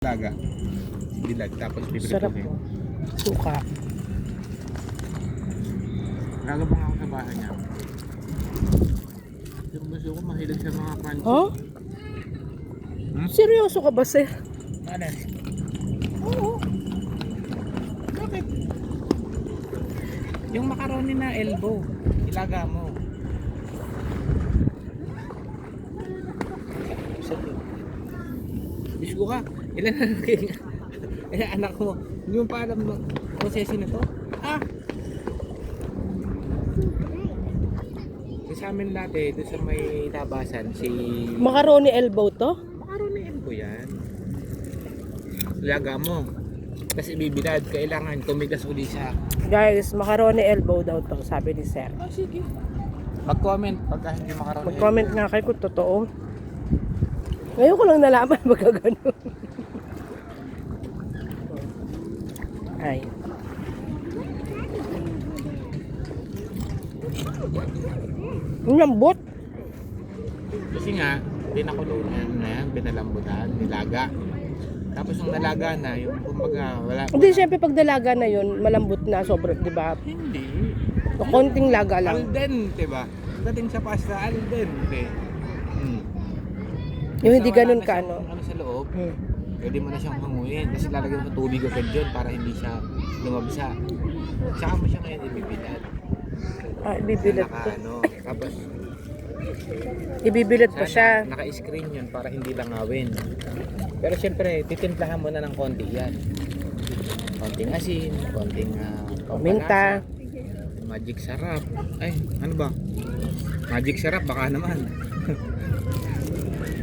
Laga. Dilag. Tapos Sarap piprituhin. po. Suka. Lalabang ako sa bahay niya. Yung gusto ko mahilig sa mga crunchy. Huh? Seryoso ka ba, sir? Ano? Oo. Bakit? Yung macaroni na elbow, ilaga mo. Diyos ko ka, ilan na naging anak mo, hindi mo pa alam ng proseso na to? Ah! Sa amin dati, doon sa may labasan, si... Macaroni elbow to? Macaroni elbow yan. Ilaga mo. Tapos ibibilad, kailangan tumigas uli siya. Guys, macaroni elbow daw to, sabi ni sir. Oh, sige. Mag-comment pagka hindi macaroni Mag-comment nga kayo kung totoo. Ngayon ko lang nalaman magkagano. Ay. Ang lambot. Kasi nga, pinakulunan na yan, pinalambutan, nilaga. Tapos yung nalaga na, yung kumbaga, wala. Hindi, siyempre pag dalaga na yun, malambot na sobrang, di ba? Hindi. Konting laga Al lang. dente ba? Dating sa pasta, al dente. Yung hindi Basta wala ganun na ka, siyang ano? ano sa loob, pwede mo na siyang hanguin. Kasi lalagyan mo sa tubig agad yun para hindi siya lumabsa. Tsaka mo siya ngayon ibibilad. Ah, ibibilad Naka, pa. ano, tapos Ibibilad pa siya. naka-screen yun para hindi langawin. Pero syempre, titimplahan mo na ng konti yan. Konting asin, konting Paminta. pampalasa, magic sarap. Ay, ano ba? Magic sarap, baka naman.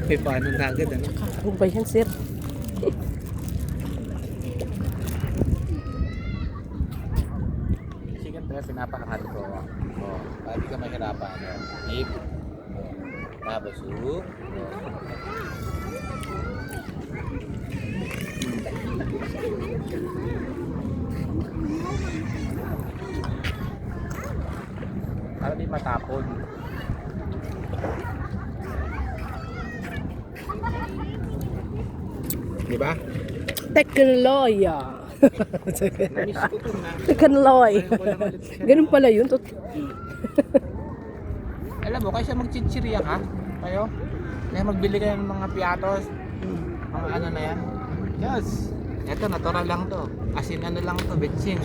May paano na agad, ano? Ano ba yan, sir? Kasi ganito, pinapakangat ko. Oh, para di ka mahirapan. Hip. Tapos, para di matapon. Di ba? Teknoloya. Namiss ko to na. Teknoloy. Ayun ko lang ulit siya. Ganun pala yun. Alam mo, kaysa magchichirya ka, kayo, kaya magbili kayo ng mga piatos, mga ano na yan. Yes. Eto, natural lang to. Asin ano lang to, betsin.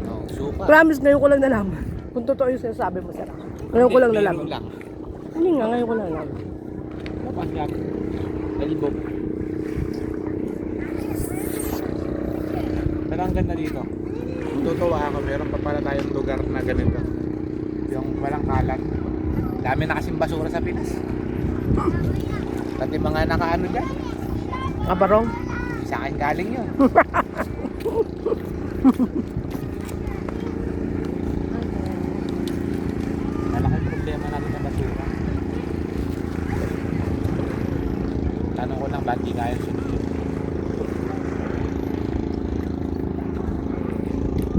Oh, suka. Promise, ngayon ko lang nalaman. Kung totoo yung sinasabi mo, sir. Ngayon ko lang Biro nalaman. lang. Hindi nga, ngayon ko lang nalaman. Dapat yan. Talibog. Pero ang ganda dito. Tutuwa ako, meron pa pala tayong lugar na ganito. Yung walang kalat. Dami na kasing basura sa Pinas. Pati mga nakaano dyan. Kabarong? Sa akin galing yun. Malaking problema natin sa basura. Tanong ko lang, ba't di kaya sunod?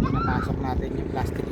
Napasok natin yung plastic